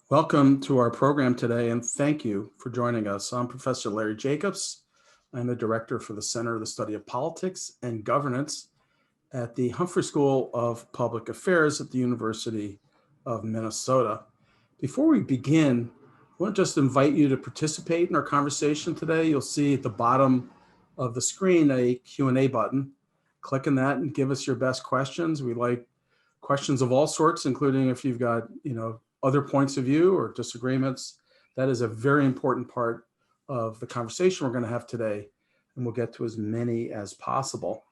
Welcome to our program today, and thank you for joining us. I'm Professor Larry Jacobs. I'm the director for the Center of the Study of Politics and Governance at the Humphrey School of Public Affairs at the University of Minnesota. Before we begin, I want to just invite you to participate in our conversation today. You'll see at the bottom of the screen a Q&A button. Click on that and give us your best questions. We like questions of all sorts, including if you've got, other points of view or disagreements. That is a very important part of the conversation we're going to have today, and we'll get to as many as possible.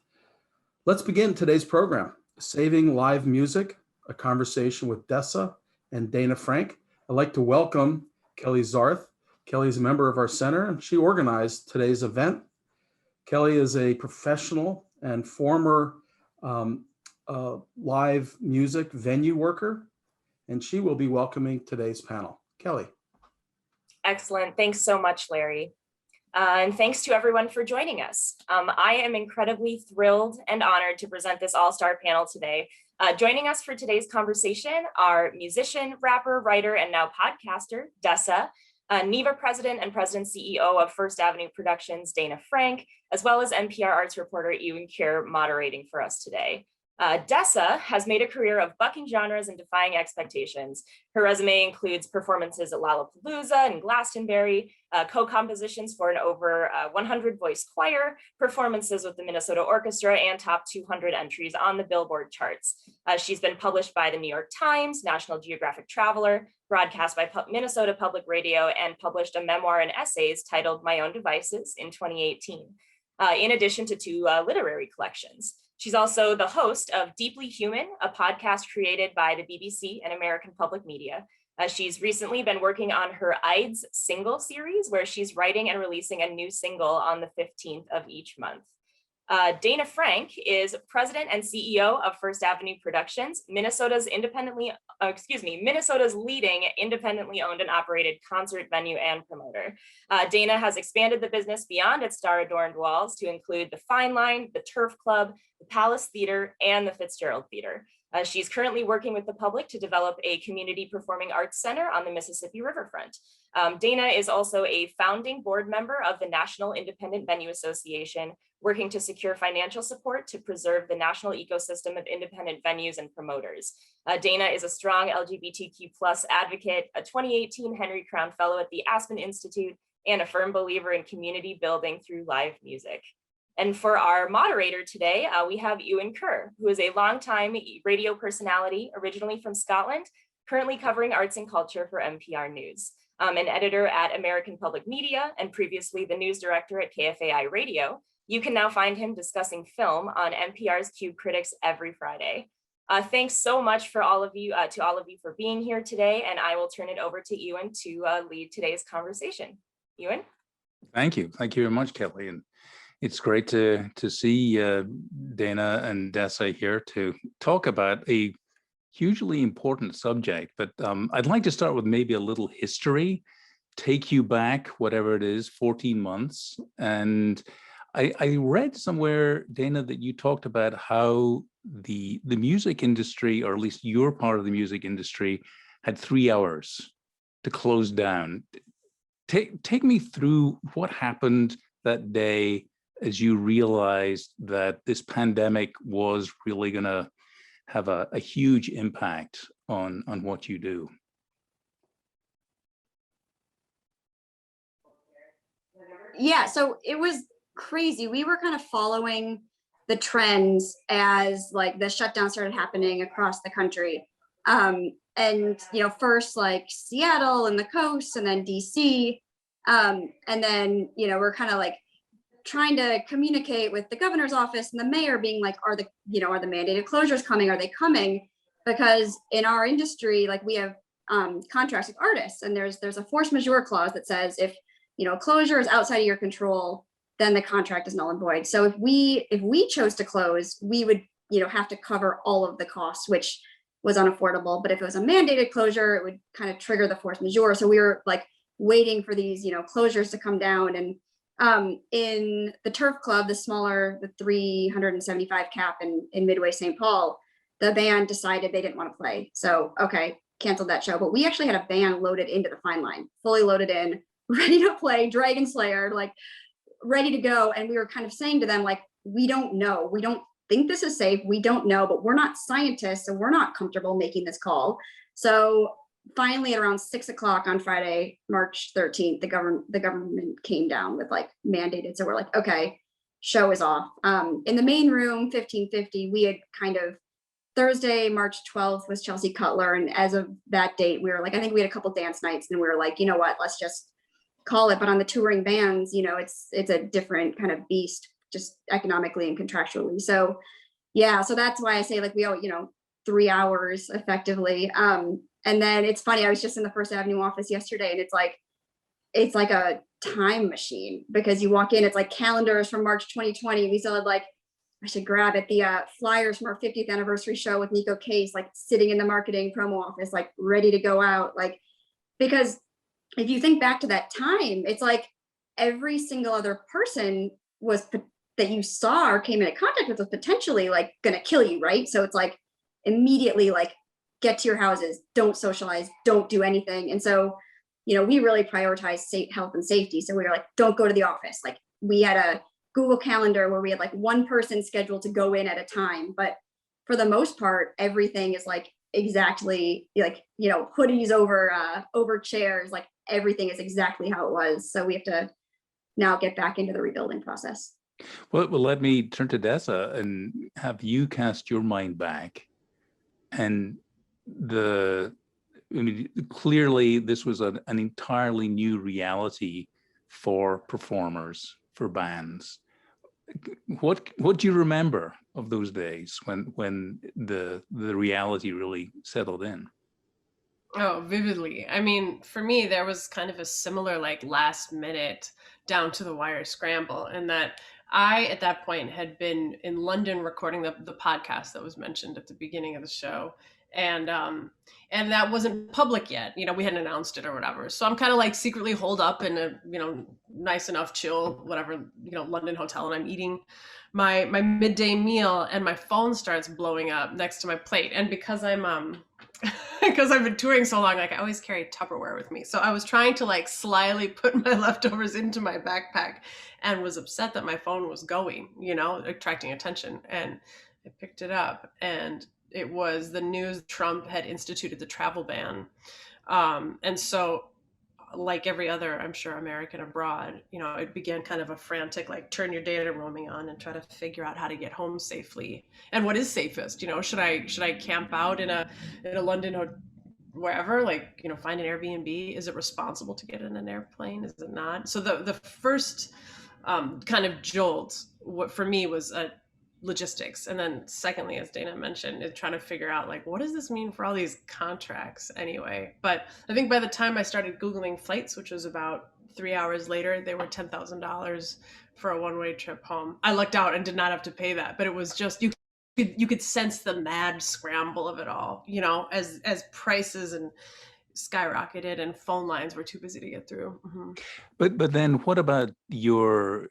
Let's begin today's program, Saving Live Music, a conversation with Dessa and Dayna Frank. I'd like to welcome Kelly Zarth. Kelly is a member of our center, and she organized today's event. Kelly is a professional and former live music venue worker, and she will be welcoming today's panel. Kelly. Excellent. Thanks so much, Larry. And thanks to everyone for joining us. I am incredibly thrilled and honored to present this all-star panel today. Joining us for today's conversation are musician, rapper, writer, and now podcaster, Dessa, NIVA president and CEO of First Avenue Productions, Dayna Frank, as well as NPR arts reporter Euan Kerr moderating for us today. Dessa has made a career of bucking genres and defying expectations. Her resume includes performances at Lollapalooza and Glastonbury, co-compositions for an over 100-voice choir, performances with the Minnesota Orchestra, and top 200 entries on the Billboard charts. She's been published by the New York Times, National Geographic Traveler, broadcast by Minnesota Public Radio, and published a memoir and essays titled My Own Devices in 2018, in addition to 2 literary collections. She's also the host of Deeply Human, a podcast created by the BBC and American Public Media. She's recently been working on her Ides single series, where she's writing and releasing a new single on the 15th of each month. Dayna Frank is president and CEO of First Avenue Productions, Minnesota's leading independently owned and operated concert venue and promoter. Dayna has expanded the business beyond its star-adorned walls to include the Fine Line, the Turf Club, the Palace Theater, and the Fitzgerald Theater. She's currently working with the public to develop a community performing arts center on the Mississippi Riverfront. Dayna is also a founding board member of the National Independent Venue Association, working to secure financial support to preserve the national ecosystem of independent venues and promoters. Dayna is a strong LGBTQ+ advocate, a 2018 Henry Crown Fellow at the Aspen Institute, and a firm believer in community building through live music. And for our moderator today, we have Euan Kerr, who is a longtime radio personality, originally from Scotland, currently covering arts and culture for NPR News, an editor at American Public Media, and previously the news director at KFAI Radio. You can now find him discussing film on NPR's Cube Critics every Friday. Thanks so much for all of you for being here today, and I will turn it over to Euan to lead today's conversation. Euan? Thank you very much, Kelly. And it's great to see Dayna and Dessa here to talk about a hugely important subject. But I'd like to start with maybe a little history, take you back, whatever it is, 14 months. And I read somewhere, Dayna, that you talked about how the music industry, or at least your part of the music industry, had 3 hours to close down. Take me through what happened that day as you realized that this pandemic was really going to have a huge impact on what you do. Yeah, so it was crazy. We were kind of following the trends as like the shutdown started happening across the country. And, first like Seattle and the coast, and then DC. And then, we're kind of like trying to communicate with the governor's office and the mayor being like, are the mandated closures coming? Are they coming? Because in our industry, like we have contracts with artists, and there's a force majeure clause that says if closure is outside of your control, then the contract is null and void. So if we chose to close, we would have to cover all of the costs, which was unaffordable. But if it was a mandated closure, it would kind of trigger the force majeure. So we were like waiting for these closures to come down. And in the Turf Club, the 375 cap in Midway St. Paul, the band decided they didn't want to play. So, okay, canceled that show. But we actually had a band loaded into the Fine Line, fully loaded in, ready to play Dragon Slayer, like ready to go. And we were kind of saying to them, like, we don't know. We don't think this is safe. We don't know, but we're not scientists, so we're not comfortable making this call. So finally at around 6 o'clock on Friday, March 13th, the government came down with like mandated. So we're like, okay, show is off. In the main room, 1550, we had kind of Thursday, March 12th was Chelsea Cutler. And as of that date, we were like, I think we had a couple dance nights and we were like, you know what, let's just call it. But on the touring bands, you know, it's a different kind of beast, just economically and contractually. So yeah, so that's why I say like we owe, you know, 3 hours effectively. And then it's funny, I was just in the First Avenue office yesterday and it's like a time machine because you walk in, it's like calendars from March 2020. We still had like, I should grab it, the flyers from our 50th anniversary show with Nico Case, like sitting in the marketing promo office, like ready to go out. Like, because if you think back to that time, it's like every single other person that you saw or came into contact with was potentially like gonna kill you, right? So it's like immediately like get to your houses, don't socialize, don't do anything. And so, you know, we really prioritize health and safety. So we were like, don't go to the office. Like we had a Google Calendar where we had like one person scheduled to go in at a time. But for the most part, everything is like exactly like, you know, hoodies over chairs, like everything is exactly how it was. So we have to now get back into the rebuilding process. Well, let me turn to Dessa and have you cast your mind back. And clearly this was an entirely new reality for performers, for bands. What do you remember of those days when the reality really settled in? Oh, vividly. I mean, for me, there was kind of a similar like last minute down to the wire scramble, and that I at that point had been in London recording the podcast that was mentioned at the beginning of the show. And that wasn't public yet. You know, we hadn't announced it or whatever. So I'm kind of like secretly holed up in a, you know, nice enough, chill, whatever, you know, London hotel. And I'm eating my midday meal and my phone starts blowing up next to my plate. And because because I've been touring so long, like I always carry Tupperware with me. So I was trying to like slyly put my leftovers into my backpack and was upset that my phone was going, you know, attracting attention. And I picked it up and it was the news Trump had instituted the travel ban. And so like every other, I'm sure, American abroad, you know, it began kind of a frantic, like turn your data roaming on and try to figure out how to get home safely. And what is safest? You know, should I camp out in a London or wherever, like, you know, find an Airbnb? Is it responsible to get in an airplane? Is it not? So the first kind of jolt, what for me was a logistics. And then secondly, as Dayna mentioned, is trying to figure out like, what does this mean for all these contracts anyway? But I think by the time I started Googling flights, which was about 3 hours later, they were $10,000 for a one-way trip home. I lucked out and did not have to pay that, but it was just, you could sense the mad scramble of it all, you know, as prices and skyrocketed and phone lines were too busy to get through. Mm-hmm. But then what about your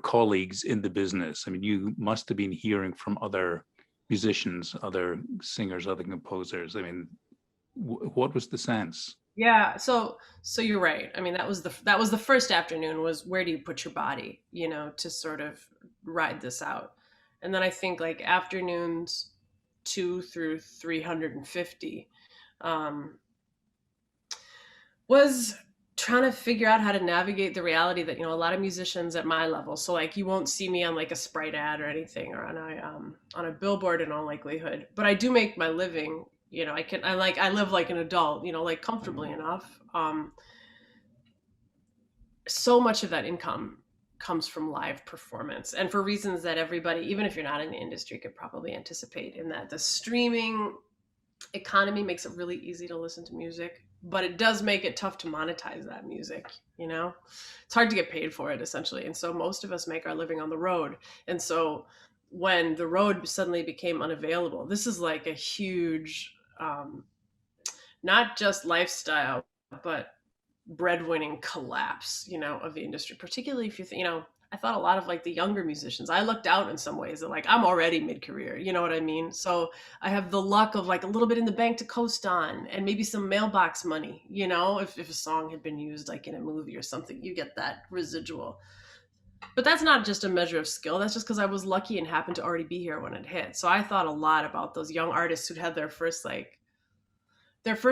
colleagues in the business? I mean, you must have been hearing from other musicians, other singers, other composers. I mean, what was the sense? Yeah, so you're right. I mean, that was the first afternoon, was where do you put your body, you know, to sort of ride this out. And then I think like afternoons 2 through 350 was trying to figure out how to navigate the reality that, you know, a lot of musicians at my level, so like you won't see me on like a Sprite ad or anything, or on a billboard in all likelihood, but I do make my living, you know, I live like an adult, you know, like comfortably enough. So much of that income comes from live performance, and for reasons that everybody, even if you're not in the industry, could probably anticipate, in that the streaming economy makes it really easy to listen to music, but it does make it tough to monetize that music. You know, it's hard to get paid for it essentially. And so most of us make our living on the road. And so when the road suddenly became unavailable, this is like a huge, not just lifestyle, but breadwinning collapse, you know, of the industry, particularly if you think, you know, I thought a lot of like the younger musicians, I looked out in some ways that like, I'm already mid-career, you know what I mean? So I have the luck of like a little bit in the bank to coast on, and maybe some mailbox money, you know, if a song had been used like in a movie or something, you get that residual. But that's not just a measure of skill. That's just because I was lucky and happened to already be here when it hit. So I thought a lot about those young artists who'd had their first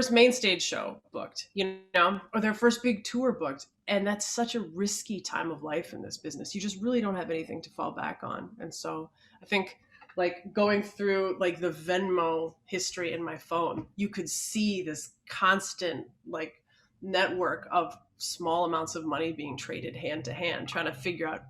main stage show booked, you know, or their first big tour booked. And that's such a risky time of life in this business. You just really don't have anything to fall back on. And so I think like going through like the Venmo history in my phone, you could see this constant like network of small amounts of money being traded hand to hand, trying to figure out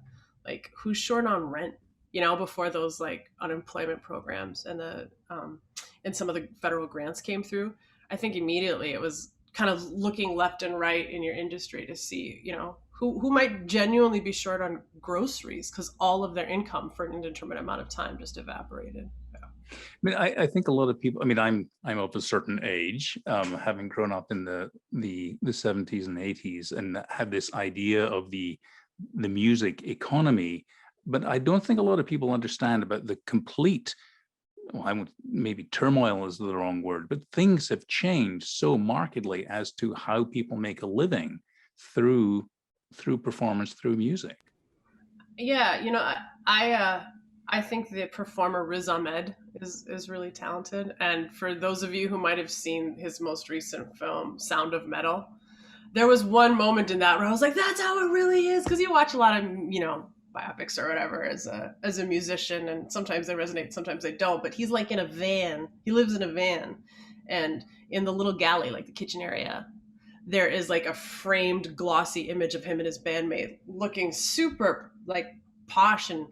like who's short on rent, you know, before those like unemployment programs and and some of the federal grants came through. I think immediately it was kind of looking left and right in your industry to see, you know, who might genuinely be short on groceries because all of their income for an indeterminate amount of time just evaporated. Yeah. I mean, I think a lot of people. I mean, I'm of a certain age, having grown up in the 70s and 80s, and had this idea of the music economy. But I don't think a lot of people understand about the complete. Well, I would, maybe turmoil is the wrong word, but things have changed so markedly as to how people make a living through performance, through music. Yeah, you know, I think the performer Riz Ahmed is really talented, and for those of you who might have seen his most recent film, Sound of Metal, there was one moment in that where I was like, "That's how it really is," because you watch a lot of, you know, biopics or whatever as a musician, and sometimes they resonate, sometimes they don't. But he's like in a van. He lives in a van, and in the little galley, like the kitchen area, there is like a framed glossy image of him and his bandmate looking super like posh and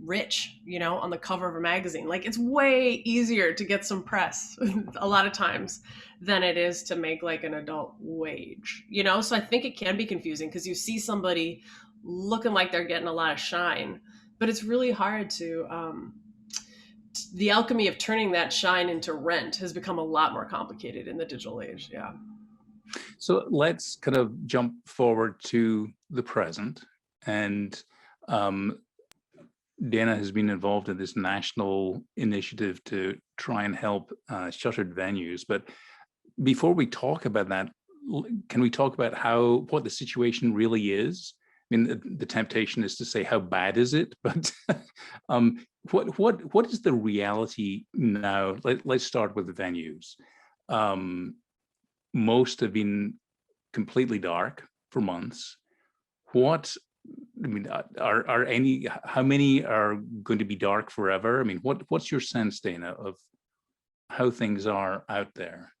rich, you know, on the cover of a magazine. Like it's way easier to get some press a lot of times than it is to make like an adult wage, you know? So I think it can be confusing because you see somebody looking like they're getting a lot of shine, but it's really hard to, the alchemy of turning that shine into rent has become a lot more complicated in the digital age. Yeah. So let's kind of jump forward to the present. And Dayna has been involved in this national initiative to try and help shuttered venues. But before we talk about that, can we talk about what the situation really is? I mean, the temptation is to say how bad is it, but what is the reality now? Let's start with the venues. Most have been completely dark for months. How many are going to be dark forever? I mean, what's your sense, Dayna, of how things are out there?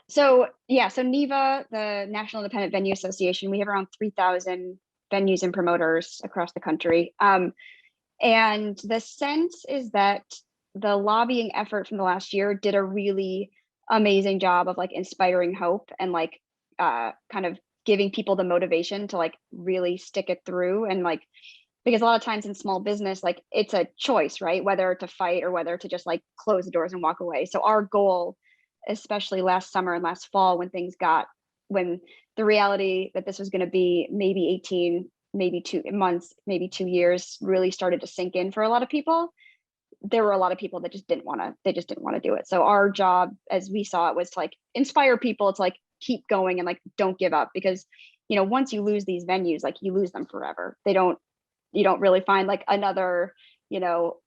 So NIVA, the National Independent Venue Association, we have around 3,000 venues and promoters across the country. And the sense is that the lobbying effort from the last year did a really amazing job of like inspiring hope and like kind of giving people the motivation to like really stick it through. And like, because a lot of times in small business, like it's a choice, right? Whether to fight or whether to just like close the doors and walk away. So our goal, especially last summer and last fall, when the reality that this was going to be maybe 18, maybe 2 months, maybe 2 years really started to sink in for a lot of people. There were a lot of people that just didn't want to do it. So our job, as we saw it, was to like inspire people to like keep going and like don't give up, because you know, once you lose these venues, like you lose them forever. You don't really find like another, you know,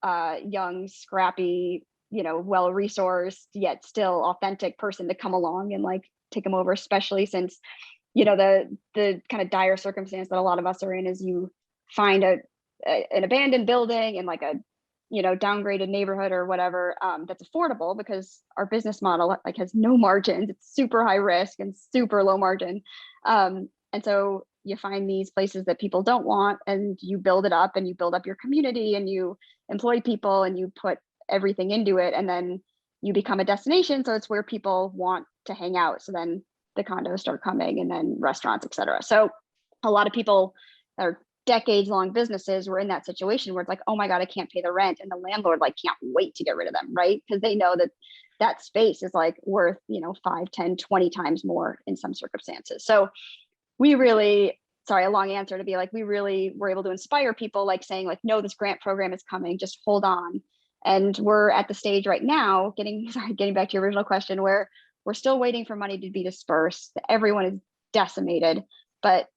young, scrappy, you know, well-resourced yet still authentic person to come along and like take them over, especially since, you know, the kind of dire circumstance that a lot of us are in is you find an abandoned building in like a, you know, downgraded neighborhood or whatever, that's affordable because our business model like has no margins. It's super high risk and super low margin. And so you find these places that people don't want, and you build it up and you build up your community and you employ people and you put everything into it, and then you become a destination. So it's where people want to hang out. So then the condos start coming, and then restaurants, et cetera. So a lot of people that are decades-long businesses were in that situation where it's like, oh my God, I can't pay the rent. And the landlord like can't wait to get rid of them, right? Because they know that that space is like worth, you know, 5, 10, 20 times more in some circumstances. So sorry, a long answer to be like, we really were able to inspire people, like saying like, no, this grant program is coming, just hold on. And we're at the stage right now, getting back to your original question, where we're still waiting for money to be dispersed. Everyone is decimated, but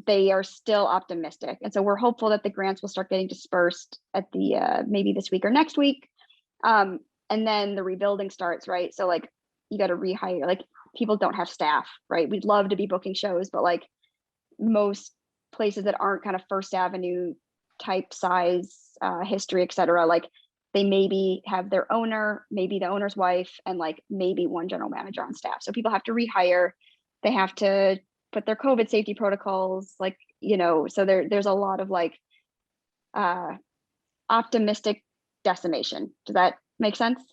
they are still optimistic. And so we're hopeful that the grants will start getting dispersed at the maybe this week or next week. And then the rebuilding starts, right? So like you got to rehire, like people don't have staff, right? We'd love to be booking shows, but like most places that aren't kind of First Avenue type size, history, et cetera, like they maybe have their owner, maybe the owner's wife, and like maybe one general manager on staff. So people have to rehire, they have to put their COVID safety protocols, like, you know, so there's a lot of like optimistic decimation. Does that make sense?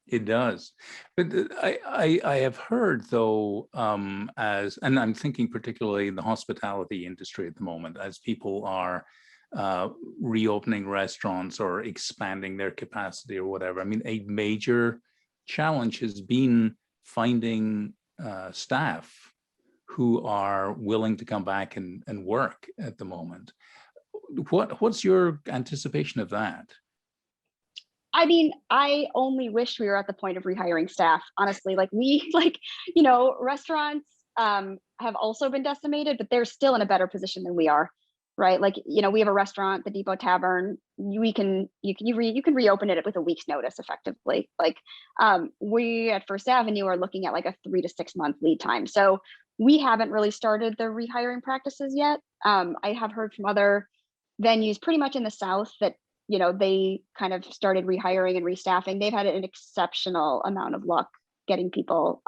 It does. But I have heard though, and I'm thinking particularly in the hospitality industry at the moment, as people are reopening restaurants or expanding their capacity or whatever. I mean, a major challenge has been finding staff who are willing to come back and work at the moment. What's your anticipation of that? I mean, I only wish we were at the point of rehiring staff, honestly. Like we, like, you know, restaurants have also been decimated, but they're still in a better position than we are, right? Like, you know, we have a restaurant, the Depot Tavern. You can reopen it with a week's notice, effectively. Like, we at First Avenue are looking at like a 3 to 6 month lead time. So we haven't really started the rehiring practices yet. I have heard from other venues pretty much in the South that, you know, they kind of started rehiring and restaffing. They've had an exceptional amount of luck getting people,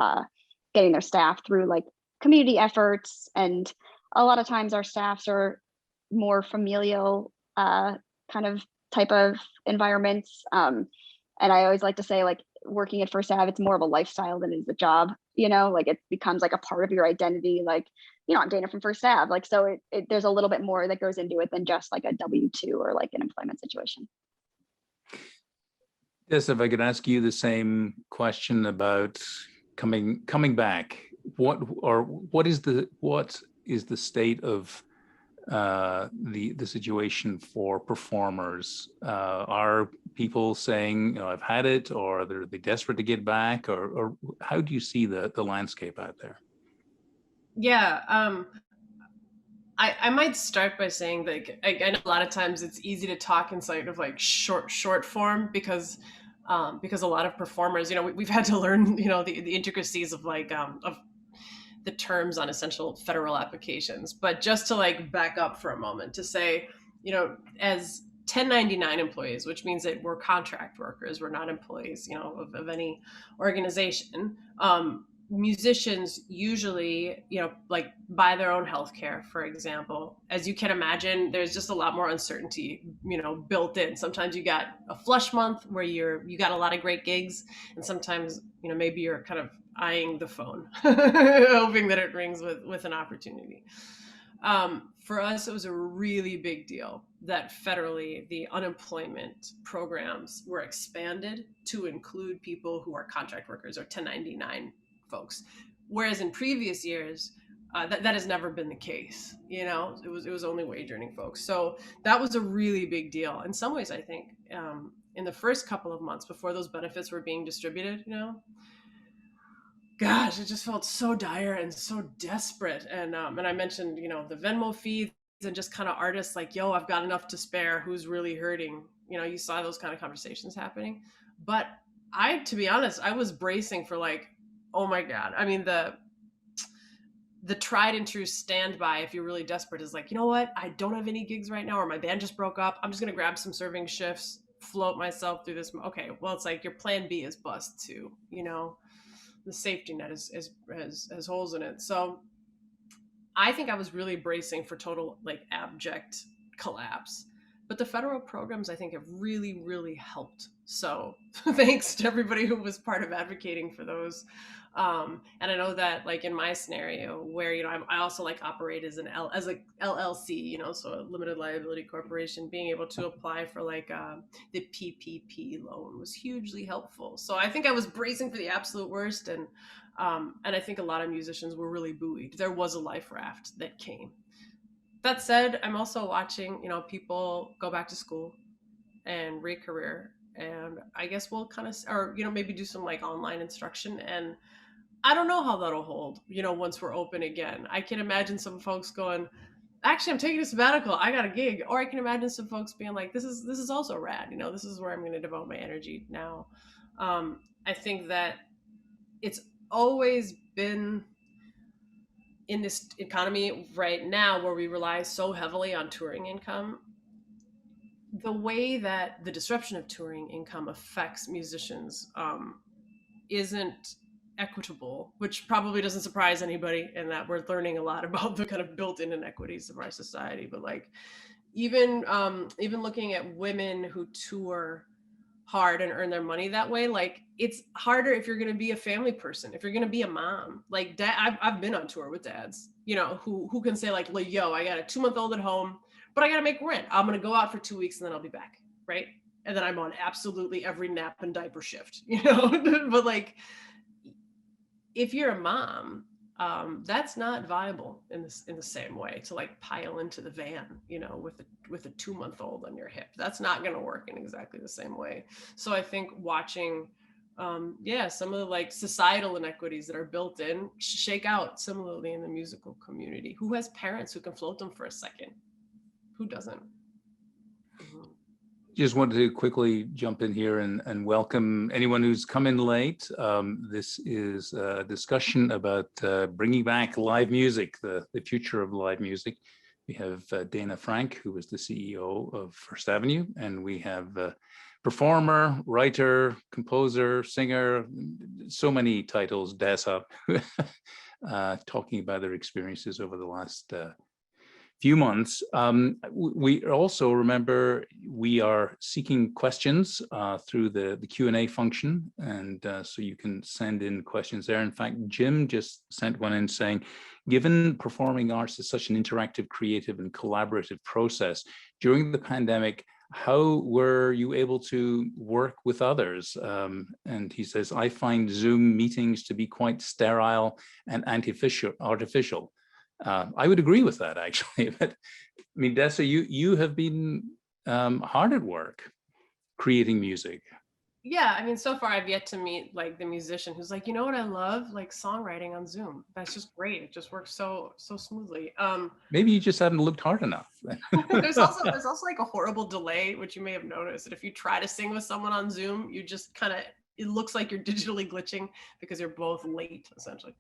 getting their staff through like community efforts. And a lot of times our staffs are more familial kind of type of environments. And I always like to say, like, working at First Ave, it's more of a lifestyle than it is a job, you know, like it becomes like a part of your identity. Like, you know, I'm Dayna from First Ave. Like, so there's a little bit more that goes into it than just like a W-2 or like an employment situation. Yes, if I could ask you the same question about coming back, what is the state of the situation for performers? Are people saying, you know, I've had it, or are they desperate to get back, or how do you see the landscape out there? Yeah, I might start by saying that I know a lot of times it's easy to talk inside of like short form because a lot of performers, you know, we've had to learn, you know, the intricacies of like of the terms on essential federal applications. But just to like back up for a moment to say, you know, as 1099 employees, which means that we're contract workers, we're not employees, you know, of any organization. Musicians usually, you know, like buy their own healthcare, for example. As you can imagine, there's just a lot more uncertainty, you know, built in. Sometimes you got a flush month where you got a lot of great gigs, and sometimes, you know, maybe you're kind of eyeing the phone, hoping that it rings with an opportunity. For us, it was a really big deal that federally the unemployment programs were expanded to include people who are contract workers or 1099 folks, whereas in previous years that has never been the case. You know, it was only wage earning folks. So that was a really big deal. In some ways, I think in the first couple of months before those benefits were being distributed, you know, gosh, it just felt so dire and so desperate. And I mentioned, you know, the Venmo feeds and just kind of artists like, yo, I've got enough to spare. Who's really hurting? You know, you saw those kind of conversations happening. But to be honest, I was bracing for like, oh my God. I mean, the tried and true standby, if you're really desperate, is like, you know what? I don't have any gigs right now, or my band just broke up. I'm just going to grab some serving shifts, float myself through this. Okay. Well, it's like your plan B is bust too, you know? The safety net has holes in it. So I think I was really bracing for total like abject collapse. But the federal programs, I think, have really, really helped. So thanks to everybody who was part of advocating for those. And I know that like in my scenario where, you know, I also like operate as as a LLC, you know, so a limited liability corporation, being able to apply for like the PPP loan was hugely helpful. So I think I was bracing for the absolute worst. And I think a lot of musicians were really buoyed. There was a life raft that came. That said, I'm also watching, people go back to school and re-career, and I guess we'll kind of, or maybe do some like online instruction, and I don't know how that'll hold, once we're open again. I can imagine some folks going, actually, I'm taking a sabbatical, I got a gig. Or I can imagine some folks being like, this is also rad, this is where I'm going to devote my energy now. I think that it's always been in this economy right now where we rely so heavily on touring income, the way that the disruption of touring income affects musicians isn't equitable, which probably doesn't surprise anybody, in that we're learning a lot about the kind of built-in inequities of our society. But like, even looking at women who tour hard and earn their money that way, like, it's harder if you're going to be a family person, if you're going to be a mom. Like, I've been on tour with dads, who can say like, yo, I got a 2-month-old at home, but I got to make rent. I'm going to go out for 2 weeks and then I'll be back, right? And then I'm on absolutely every nap and diaper shift, But like, if you're a mom, that's not viable in the same way, to like pile into the van, with a 2-month-old on your hip. That's not going to work in exactly the same way. So I think watching, some of the like societal inequities that are built in shake out similarly in the musical community. Who has parents who can float them for a second? Who doesn't? Mm-hmm. Just wanted to quickly jump in here and welcome anyone who's come in late. This is a discussion about bringing back live music, the future of live music. We have Dayna Frank, who is the CEO of First Avenue, and we have performer, writer, composer, singer, so many titles, Dessa, talking about their experiences over the last few months. We also, remember, we are seeking questions through the Q&A function, and so you can send in questions there. In fact, Jim just sent one in saying, given performing arts is such an interactive, creative, and collaborative process, during the pandemic, how were you able to work with others? And he says, I find Zoom meetings to be quite sterile and artificial. I would agree with that, actually. But I mean, Dessa, you have been hard at work creating music. Yeah, I mean, so far I've yet to meet like the musician who's like, what I love, like songwriting on Zoom. That's just great. It just works so smoothly. Maybe you just haven't looked hard enough. there's also like a horrible delay, which you may have noticed, that if you try to sing with someone on Zoom, you just kind of, it looks like you're digitally glitching because you're both late, essentially.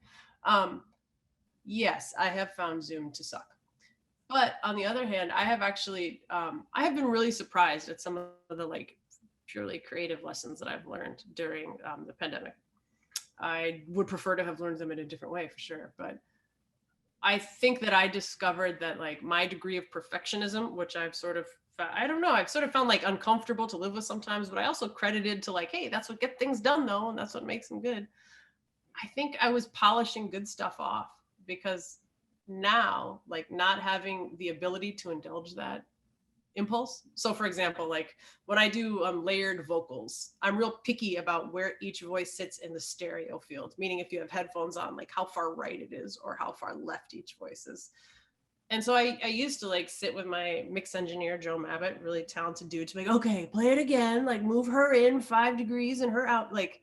Yes, I have found Zoom to suck. But on the other hand, I have actually, I have been really surprised at some of the like purely creative lessons that I've learned during the pandemic. I would prefer to have learned them in a different way, for sure. But I think that I discovered that like my degree of perfectionism, which I've sort of, I've sort of found like uncomfortable to live with sometimes, but I also credited to like, hey, that's what gets things done though, and that's what makes them good. I think I was polishing good stuff off, because now, like, not having the ability to indulge that impulse. So for example, like when I do layered vocals, I'm real picky about where each voice sits in the stereo field, meaning if you have headphones on, like how far right it is or how far left each voice is. And so I used to like sit with my mix engineer, Joe Mabbitt, really talented dude, to be like, okay, play it again, like move her in 5 degrees and her out. Like,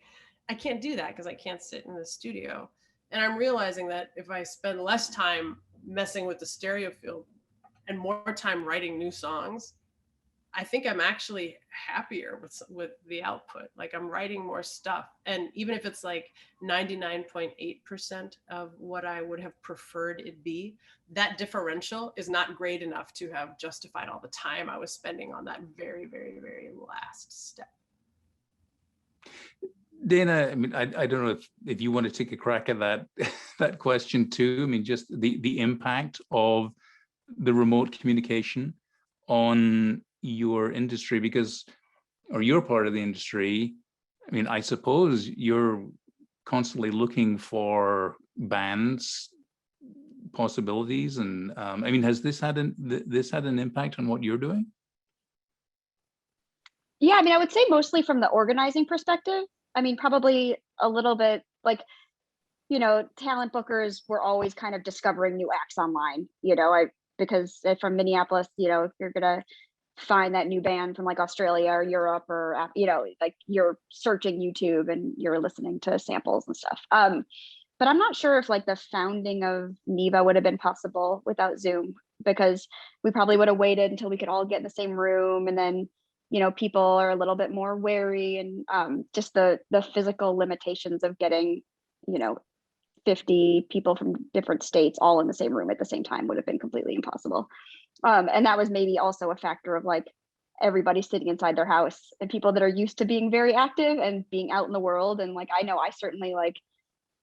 I can't do that because I can't sit in the studio. And I'm realizing that if I spend less time messing with the stereo field and more time writing new songs, I think I'm actually happier with the output. Like, I'm writing more stuff. And even if it's like 99.8% of what I would have preferred it be, that differential is not great enough to have justified all the time I was spending on that very, very, very last step. Dayna, I mean, I don't know if you want to take a crack at that question too. I mean, just the impact of the remote communication on your industry, or your part of the industry. I mean, I suppose you're constantly looking for bands possibilities, and I mean, has this had an impact on what you're doing? Yeah, I mean, I would say mostly from the organizing perspective. I mean, probably a little bit like, talent bookers were always kind of discovering new acts online. because from Minneapolis, if you're gonna find that new band from like Australia or Europe or like you're searching YouTube and you're listening to samples and stuff. But I'm not sure if like the founding of NIVA would have been possible without Zoom, because we probably would have waited until we could all get in the same room, and then people are a little bit more wary, and just the physical limitations of getting 50 people from different states all in the same room at the same time would have been completely impossible. And that was maybe also a factor of like everybody sitting inside their house, and people that are used to being very active and being out in the world. And like, I know I certainly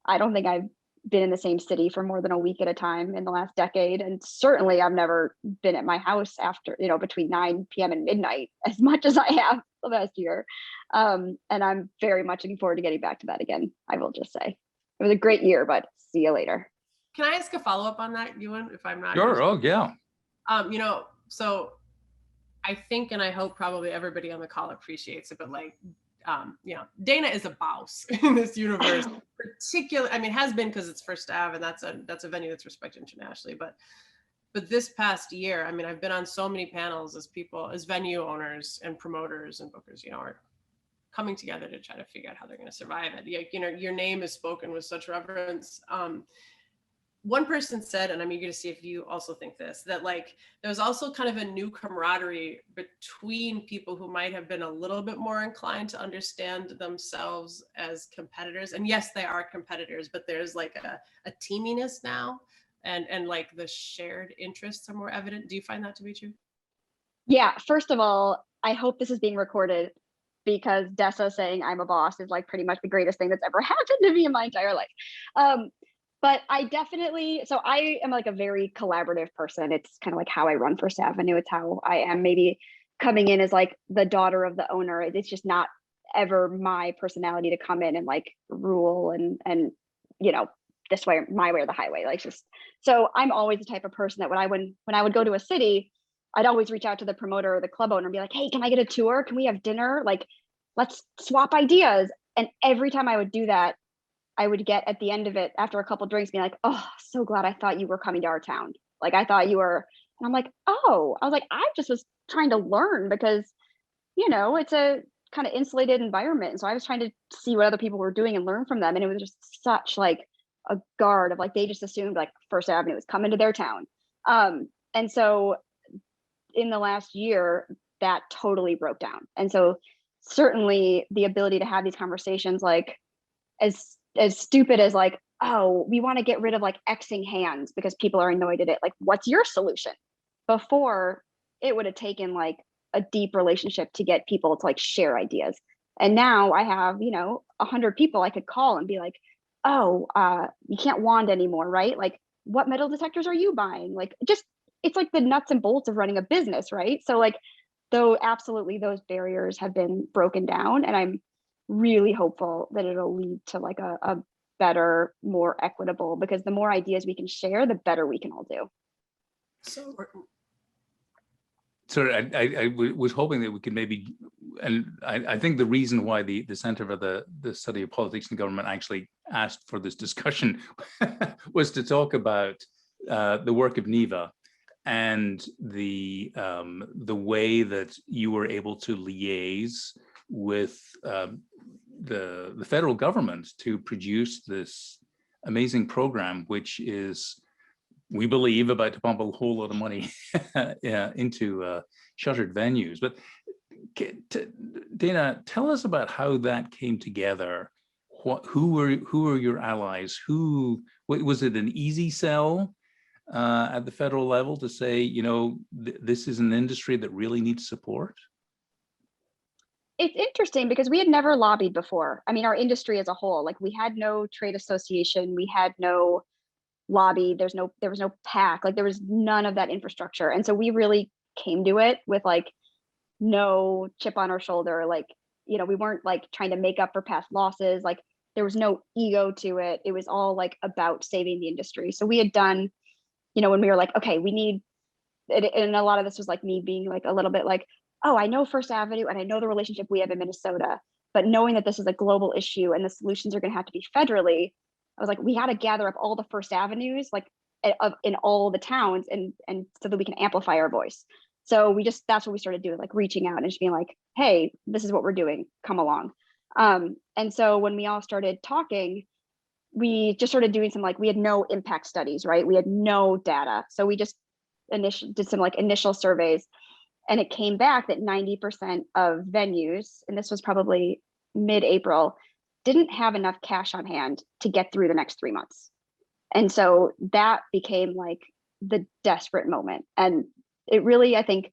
I don't think I've been in the same city for more than a week at a time in the last decade. And certainly I've never been at my house after, between 9 p.m. and midnight as much as I have the last year. And I'm very much looking forward to getting back to that again. I will just say it was a great year, but see you later. Can I ask a follow-up on that, Euan, if I'm not? Sure. Oh, yeah. So I think, and I hope probably everybody on the call appreciates it, but Dayna is a boss in this universe, particularly, has been because it's First Ave, and that's a venue that's respected internationally. But this past year, I've been on so many panels as venue owners and promoters and bookers, are coming together to try to figure out how they're going to survive it. Your name is spoken with such reverence. One person said, and I'm eager to see if you also think this, that there's also kind of a new camaraderie between people who might have been a little bit more inclined to understand themselves as competitors. And yes, they are competitors, but there's a teaminess now, and the shared interests are more evident. Do you find that to be true? Yeah, first of all, I hope this is being recorded, because Dessa saying I'm a boss is pretty much the greatest thing that's ever happened to me in my entire life. But I definitely, so I am a very collaborative person. It's kind of how I run First Avenue. It's how I am, maybe coming in as the daughter of the owner. It's just not ever my personality to come in and rule and this way, my way or the highway. So I'm always the type of person that when I would go to a city, I'd always reach out to the promoter or the club owner and be like, hey, can I get a tour? Can we have dinner? Let's swap ideas. And every time I would do that, I would get at the end of it, after a couple drinks, being like, oh, so glad I thought you were coming to our town. I thought you were, and I'm like, oh, I was I just was trying to learn, because, it's a kind of insulated environment. And so I was trying to see what other people were doing and learn from them. And it was just such a guard of they just assumed First Avenue was coming to their town. And so in the last year, that totally broke down. And so certainly the ability to have these conversations, as stupid as oh, we want to get rid of Xing hands because people are annoyed at it. What's your solution? Before, it would have taken a deep relationship to get people to share ideas. And now I have, 100 people I could call and be like, oh, you can't wand anymore, right? What metal detectors are you buying? It's the nuts and bolts of running a business, right? So though absolutely those barriers have been broken down, and I'm really hopeful that it'll lead to a better, more equitable, because the more ideas we can share, the better we can all do. So I was hoping that we could maybe, and I think the reason why the Center for the Study of Politics and Government actually asked for this discussion was to talk about the work of NIVA and the way that you were able to liaise with the federal government to produce this amazing program, which is, we believe, about to pump a whole lot of money into shuttered venues. But Dayna, tell us about how that came together. Who were your allies? Was it an easy sell at the federal level to say, this is an industry that really needs support? It's interesting because we had never lobbied before. Our industry as a whole, we had no trade association, we had no lobby, there was no PAC, there was none of that infrastructure. And so we really came to it with no chip on our shoulder. We weren't trying to make up for past losses. There was no ego to it. It was all about saving the industry. So we had done, when we were okay, we need it, and a lot of this was me being a little bit oh, I know First Avenue and I know the relationship we have in Minnesota, but knowing that this is a global issue and the solutions are going to have to be federally, I was we got to gather up all the First Avenues, in all the towns, and so that we can amplify our voice. So that's what we started doing, like reaching out and just being like, hey, this is what we're doing, come along. And so when we all started talking, we just started doing some, like, we had no impact studies, right? We had no data. So we just did some like initial surveys, and it came back that 90% of venues, and this was probably mid-April, didn't have enough cash on hand to get through the next 3 months. And so that became like the desperate moment. And it really, I think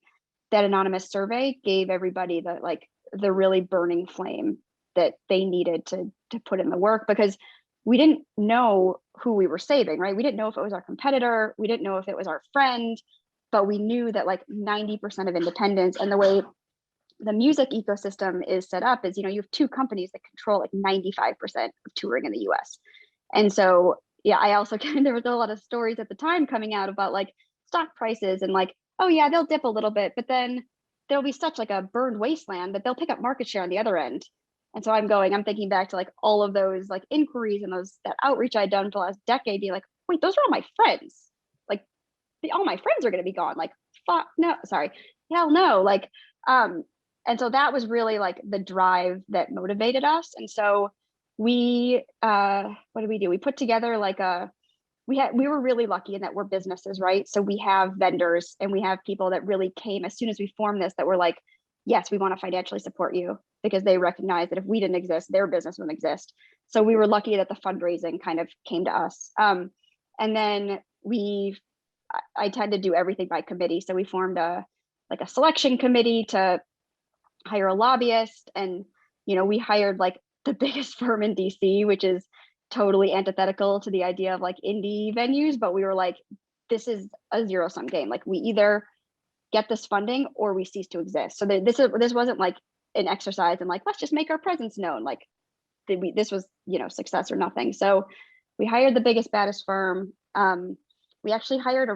that anonymous survey gave everybody the really burning flame that they needed to put in the work, because we didn't know who we were saving, right? We didn't know if it was our competitor. We didn't know if it was our friend, but we knew that like 90% of independents, and the way the music ecosystem is set up is, you have two companies that control like 95% of touring in the US. And so, yeah, I also, there was a lot of stories at the time coming out about like stock prices and like, oh yeah, they'll dip a little bit, but then there'll be such like a burned wasteland that they'll pick up market share on the other end. And so I'm thinking back to like all of those like inquiries and that outreach I'd done for the last decade, being like, wait, those are all my friends. Like all my friends are going to be gone. Like, fuck, no, sorry, hell no. Like, and so that was really like the drive that motivated us. And so we, what did we do? We put together like we were really lucky in that we're businesses, right? So we have vendors and we have people that really came as soon as we formed this, that were like, yes, we want to financially support you, because they recognize that if we didn't exist, their business wouldn't exist. So we were lucky that the fundraising kind of came to us. And then I tend to do everything by committee. So we formed a selection committee to hire a lobbyist. And, we hired like the biggest firm in DC, which is totally antithetical to the idea of like indie venues. But we were like, this is a zero-sum game. Like we either get this funding or we cease to exist. So this wasn't like an exercise in like, let's just make our presence known. Like this was, success or nothing. So we hired the biggest, baddest firm. We actually hired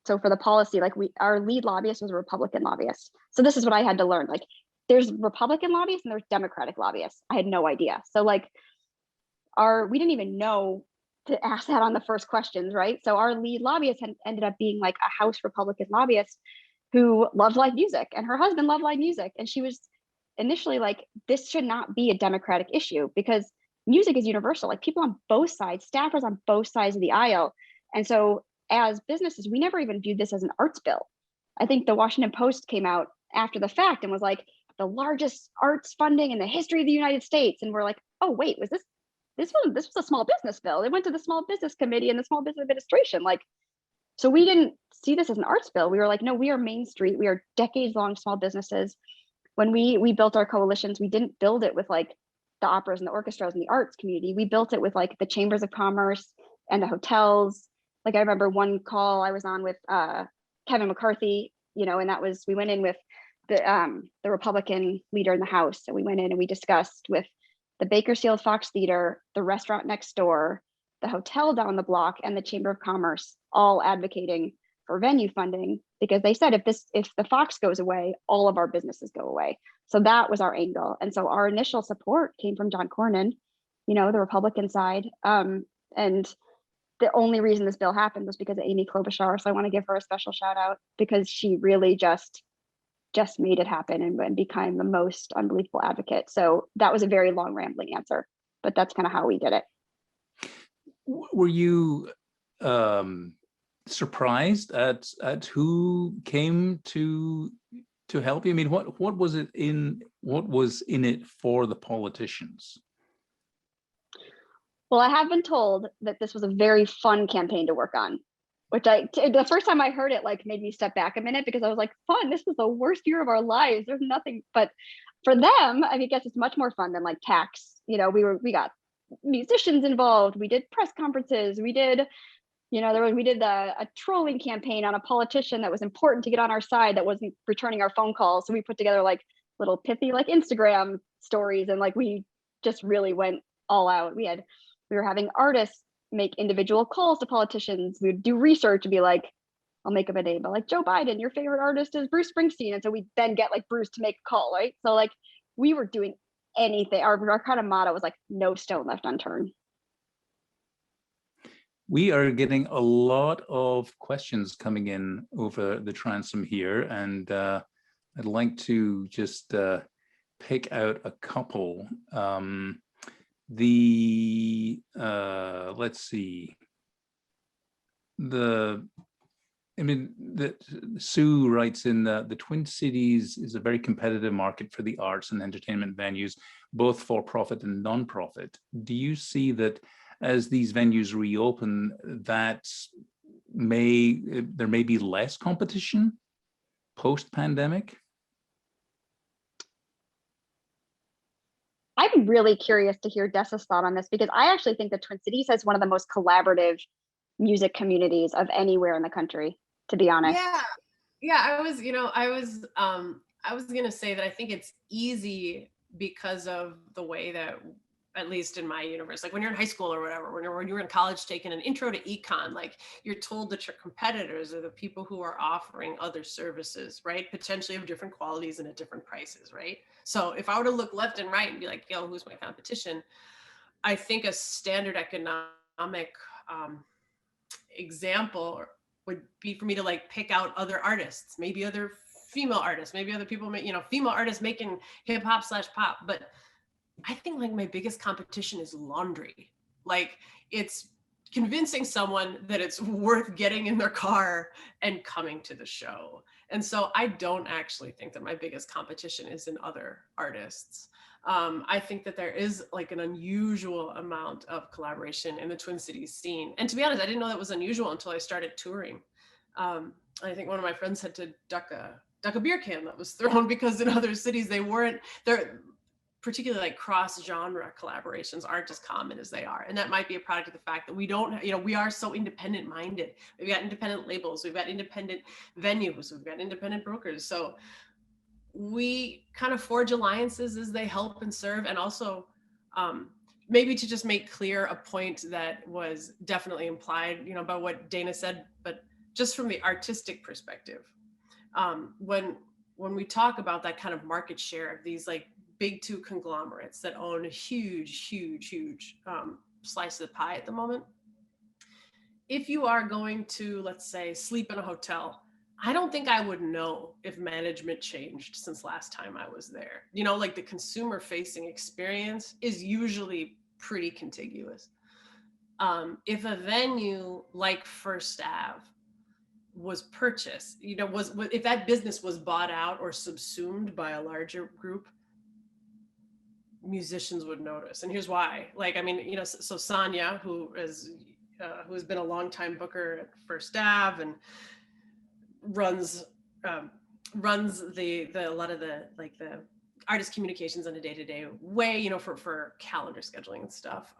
so for the policy, like our lead lobbyist was a Republican lobbyist. So this is what I had to learn. Like there's Republican lobbyists and there's Democratic lobbyists. I had no idea. So like we didn't even know to ask that on the first questions, right? So our lead lobbyist ended up being like a House Republican lobbyist who loved live music, and her husband loved live music. And she was initially like, this should not be a Democratic issue, because music is universal. Like people on both sides, staffers on both sides of the aisle. And so as businesses, we never even viewed this as an arts bill. I think the Washington Post came out after the fact and was like, the largest arts funding in the history of the United States. And we're like, oh wait, this was a small business bill. It went to the Small Business Committee and the Small Business Administration. Like, so we didn't see this as an arts bill. We were like, no, we are Main Street. We are decades-long small businesses. When we built our coalitions, we didn't build it with like the operas and the orchestras and the arts community. We built it with like the chambers of commerce and the hotels. Like I remember one call I was on with Kevin McCarthy, and we went in with the Republican leader in the House. And we went in and we discussed with the Bakersfield Fox Theater, the restaurant next door, the hotel down the block, and the Chamber of Commerce, all advocating for venue funding, because they said if the Fox goes away, all of our businesses go away. So that was our angle. And so our initial support came from John Cornyn, the Republican side. And the only reason this bill happened was because of Amy Klobuchar. So I want to give her a special shout out, because she really just made it happen and became the most unbelievable advocate. So that was a very long rambling answer, but that's kind of how we did it. Were you surprised at who came to help you? I mean, what was in it for the politicians? Well, I have been told that this was a very fun campaign to work on, which the first time I heard it like made me step back a minute, because I was like, fun, this was the worst year of our lives. There's nothing, but for them, I guess it's much more fun than like tax. We got musicians involved. We did press conferences. We did, we did a trolling campaign on a politician that was important to get on our side that wasn't returning our phone calls. So we put together like little pithy like Instagram stories, and like we just really went all out. We were having artists make individual calls to politicians. We would do research and be like, I'll make up a name, but like Joe Biden, your favorite artist is Bruce Springsteen. And so we then get like Bruce to make a call, right? So like we were doing anything. Our kind of motto was like, no stone left unturned. We are getting a lot of questions coming in over the transom here, and I'd like to just pick out a couple. Let's see. Sue writes in the Twin Cities is a very competitive market for the arts and entertainment venues, both for profit and non-profit. Do you see that as these venues reopen, that there may be less competition post-pandemic? I'm really curious to hear Dessa's thought on this, because I actually think the Twin Cities has one of the most collaborative music communities of anywhere in the country, to be honest. I was gonna say that I think it's easy because of the way that, at least in my universe, like when you're in high school or whatever, when you're in college taking an intro to econ, like you're told that your competitors are the people who are offering other services, right? Potentially of different qualities and at different prices, right? So if I were to look left and right and be like, yo, who's my competition? I think a standard economic example would be for me to like pick out other artists, maybe other female artists, maybe other people, female artists making hip hop / pop. But I think like my biggest competition is laundry. Like it's convincing someone that it's worth getting in their car and coming to the show. And so I don't actually think that my biggest competition is in other artists. I think that there is like an unusual amount of collaboration in the Twin Cities scene. And to be honest, I didn't know that was unusual until I started touring. I think one of my friends had to duck a beer can that was thrown because in other cities they're particularly like cross-genre collaborations aren't as common as they are. And that might be a product of the fact that we don't, we are so independent minded. We've got independent labels, we've got independent venues, we've got independent brokers. So we kind of forge alliances as they help and serve. And also maybe to just make clear a point that was definitely implied, by what Dayna said, but just from the artistic perspective, when we talk about that kind of market share of these like big two conglomerates that own a huge slice of the pie at the moment. If you are going to, let's say, sleep in a hotel, I don't think I would know if management changed since last time I was there. Like the consumer facing experience is usually pretty contiguous. If a venue like First Ave was purchased, if that business was bought out or subsumed by a larger group, musicians would notice. And here's why. So Sonia, who has been a longtime booker at First Ave and runs the a lot of the artist communications on a day-to-day way, for calendar scheduling and stuff.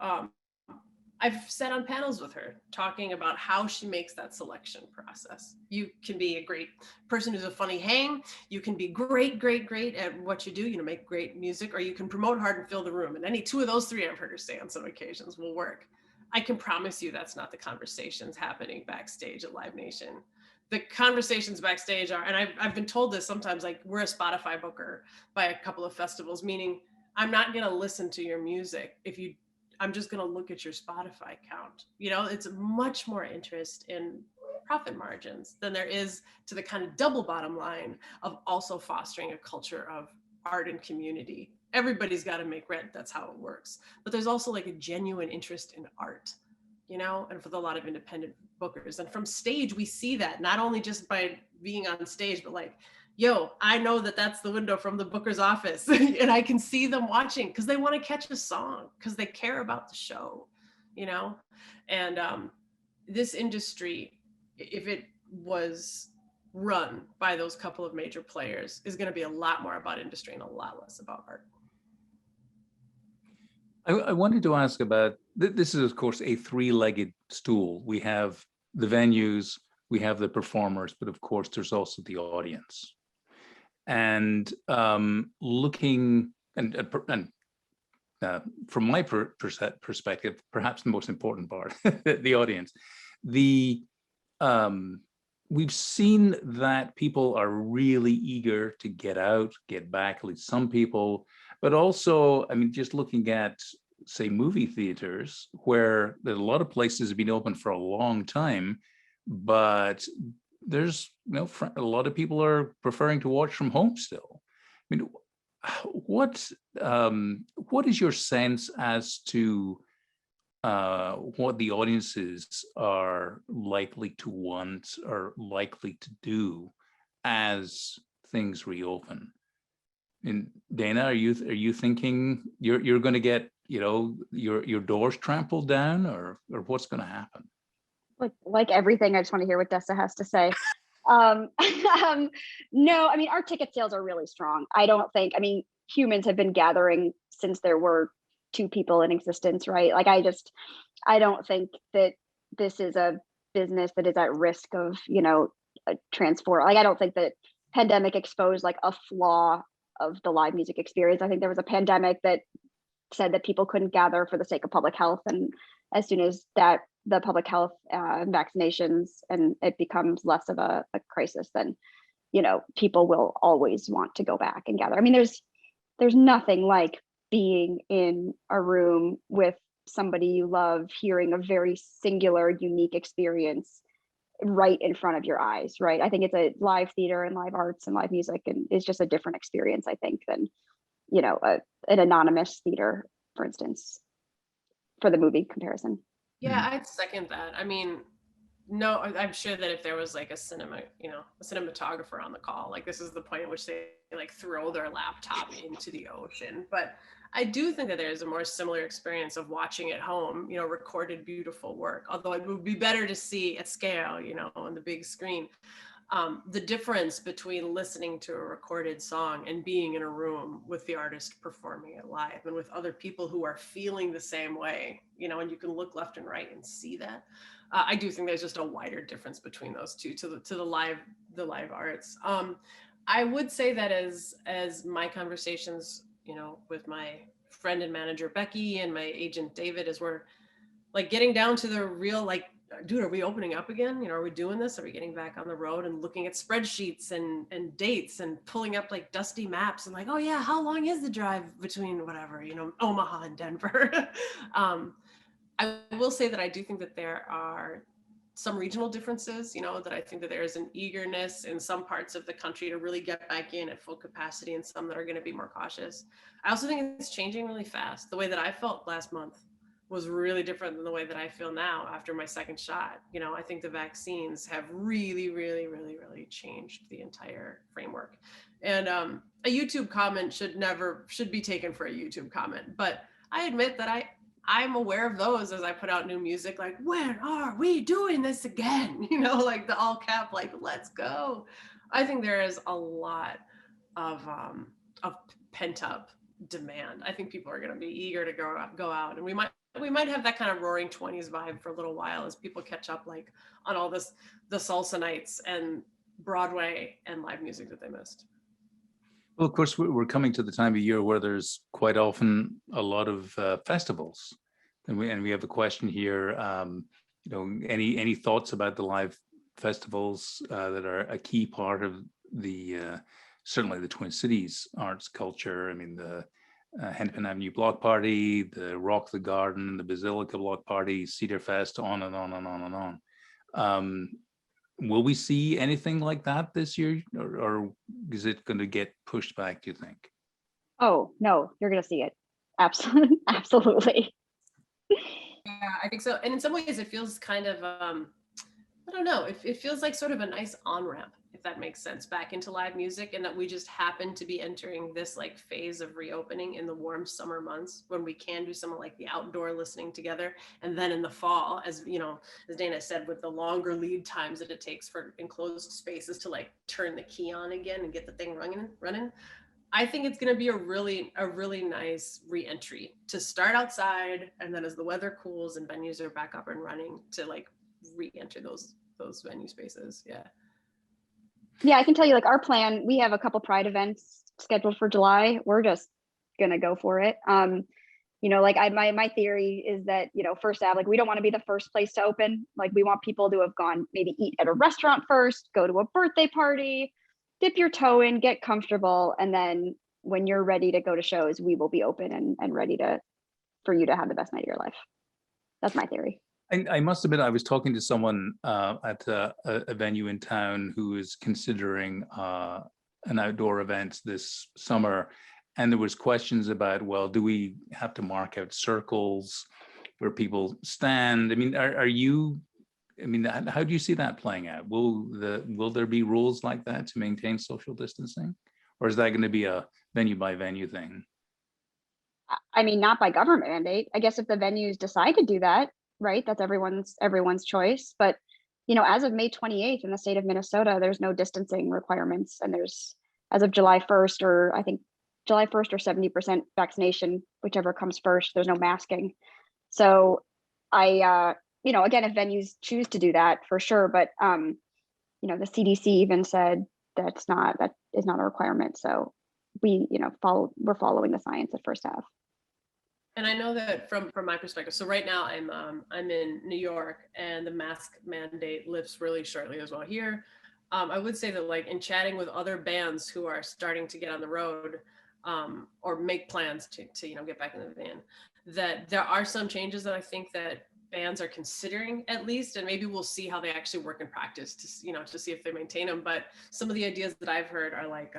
I've sat on panels with her talking about how she makes that selection process. You can be a great person who's a funny hang. You can be great at what you do, make great music, or you can promote hard and fill the room. And any two of those three, I've heard her say on some occasions, will work. I can promise you that's not the conversations happening backstage at Live Nation. The conversations backstage are, and I've been told this sometimes, like we're a Spotify booker by a couple of festivals, meaning I'm not gonna listen to your music I'm just going to look at your Spotify count. It's much more interest in profit margins than there is to the kind of double bottom line of also fostering a culture of art and community. Everybody's got to make rent. That's how it works. But there's also like a genuine interest in art, and for a lot of independent bookers. And from stage, we see that not only just by being on stage, but like, yo, I know that that's the window from the booker's office and I can see them watching because they want to catch a song because they care about the show, and this industry, if it was run by those couple of major players, is going to be a lot more about industry and a lot less about art. I wanted to ask about, this is of course a three-legged stool. We have the venues, we have the performers, but of course there's also the audience. And looking from my perspective, perhaps the most important part, the audience, we've seen that people are really eager to get out, get back, at least some people, but also, just looking at say, movie theaters, where a lot of places have been open for a long time, but there's a lot of people are preferring to watch from home still. I mean, what is your sense as to what the audiences are likely to want or likely to do as things reopen? And Dayna, are you thinking you're going to get your doors trampled down, or what's going to happen? Like everything, I just want to hear what Dessa has to say. No, I mean, our ticket sales are really strong. I mean, humans have been gathering since there were two people in existence, right? Like, I don't think that this is a business that is at risk of, a transform. Like, I don't think that pandemic exposed like a flaw of the live music experience. I think there was a pandemic that said that people couldn't gather for the sake of public health. And as soon as the public health vaccinations and it becomes less of a crisis, then, people will always want to go back and gather. I mean, there's nothing like being in a room with somebody you love, hearing a very singular, unique experience right in front of your eyes, right? I think it's a live theater and live arts and live music, and it's just a different experience, I think, than, an anonymous theater, for instance, for the movie comparison. Yeah, I'd second that. I mean, no, I'm sure that if there was like a cinematographer on the call, like this is the point at which they like throw their laptop into the ocean. But I do think that there's a more similar experience of watching at home, recorded beautiful work, although it would be better to see at scale, on the big screen. The difference between listening to a recorded song and being in a room with the artist performing it live and with other people who are feeling the same way, and you can look left and right and see that. I do think there's just a wider difference between those two to the live arts. I would say that as my conversations, with my friend and manager Becky and my agent David, as we're like getting down to the real, like, dude, are we opening up again? Are we doing this? Are we getting back on the road and looking at spreadsheets and dates and pulling up like dusty maps and like, oh yeah, how long is the drive between whatever, Omaha and Denver? I will say that I do think that there are some regional differences, that I think that there is an eagerness in some parts of the country to really get back in at full capacity and some that are going to be more cautious. I also think it's changing really fast. The way that I felt last month was really different than the way that I feel now after my second shot. I think the vaccines have really, really, really, really changed the entire framework. And a YouTube comment should be taken for a YouTube comment. But I admit that I'm aware of those as I put out new music, like, when are we doing this again? Like the all cap, like, let's go. I think there is a lot of pent up demand. I think people are going to be eager to go out, and we might have that kind of roaring 20s vibe for a little while as people catch up like on all the salsa nights and Broadway and live music that they missed. Well, of course, we're coming to the time of year where there's quite often a lot of festivals, and we have a question here. Any thoughts about the live festivals that are a key part of the certainly the Twin Cities arts culture? I mean, the Hennepin Avenue Block Party, the Rock the Garden, the Basilica Block Party, Cedar Fest, on and on and on and on. Will we see anything like that this year, or is it going to get pushed back, do you think? Oh, no, you're going to see it. Absolutely. Absolutely. Yeah, I think so. And in some ways it feels kind of, I don't know, it feels like sort of a nice on-ramp, if that makes sense, back into live music, and that we just happen to be entering this like phase of reopening in the warm summer months when we can do some of like the outdoor listening together. And then in the fall, as as Dayna said, with the longer lead times that it takes for enclosed spaces to like turn the key on again and get the thing running. I think it's going to be a really nice re-entry to start outside, and then as the weather cools and venues are back up and running, to like re-enter those venue spaces. Yeah, I can tell you, like, our plan, we have a couple Pride events scheduled for July. We're just gonna go for it. Like my theory is that, first out, like, we don't want to be the first place to open. Like, we want people to have gone, maybe eat at a restaurant first, go to a birthday party, dip your toe in, get comfortable, and then when you're ready to go to shows, we will be open and ready to for you to have the best night of your life. That's my theory. I must admit, I was talking to someone at a venue in town who is considering an outdoor event this summer, and there was questions about, well, do we have to mark out circles where people stand? I mean, how do you see that playing out? Will there be rules like that to maintain social distancing, or is that going to be a venue by venue thing? I mean, not by government mandate. I guess if the venues decide to do that, right, that's everyone's choice. But as of May 28th in the state of Minnesota, there's no distancing requirements, and there's, as of July 1st, or I think July 1st or 70% vaccination, whichever comes first, there's no masking. So again, if venues choose to do that, for sure, but the CDC even said that is not a requirement. So we're following the science at First Ave. And I know that from my perspective, so right now I'm in New York, and the mask mandate lifts really shortly as well here. I would say that, like, in chatting with other bands who are starting to get on the road or make plans to get back in the van, that there are some changes that I think that bands are considering, at least, and maybe we'll see how they actually work in practice to see if they maintain them. But some of the ideas that I've heard are like,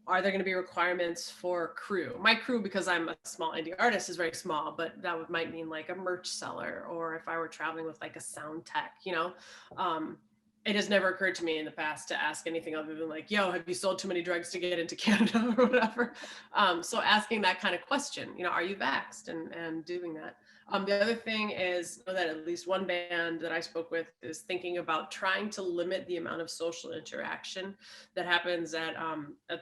are there going to be requirements for crew? My crew, because I'm a small indie artist, is very small, but that might mean like a merch seller, or if I were traveling with like a sound tech, it has never occurred to me in the past to ask anything other than like, yo, have you sold too many drugs to get into Canada or whatever? So asking that kind of question, are you vaxxed, and doing that. The other thing is that at least one band that I spoke with is thinking about trying to limit the amount of social interaction that happens at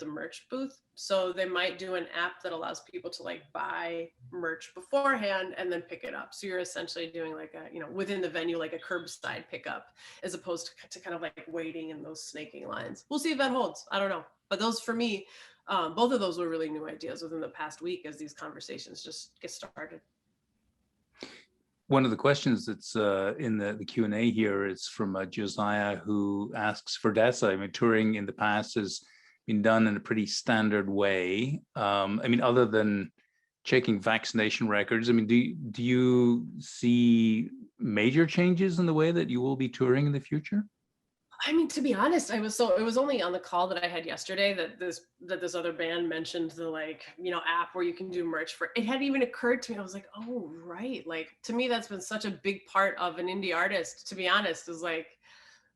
the merch booth. So they might do an app that allows people to like buy merch beforehand and then pick it up. So you're essentially doing like within the venue, like a curbside pickup, as opposed to kind of like waiting in those snaking lines. We'll see if that holds. I don't know. But those, for me, both of those were really new ideas within the past week as these conversations just get started. One of the questions that's in the Q&A here is from Josiah, who asks for Dessa. I mean, touring in the past has been done in a pretty standard way. Other than checking vaccination records, do you see major changes in the way that you will be touring in the future? To be honest, it was only on the call that I had yesterday that this other band mentioned the app where you can do merch for. It hadn't even occurred to me. I was like, oh, right. Like, to me, that's been such a big part of an indie artist, to be honest, is like,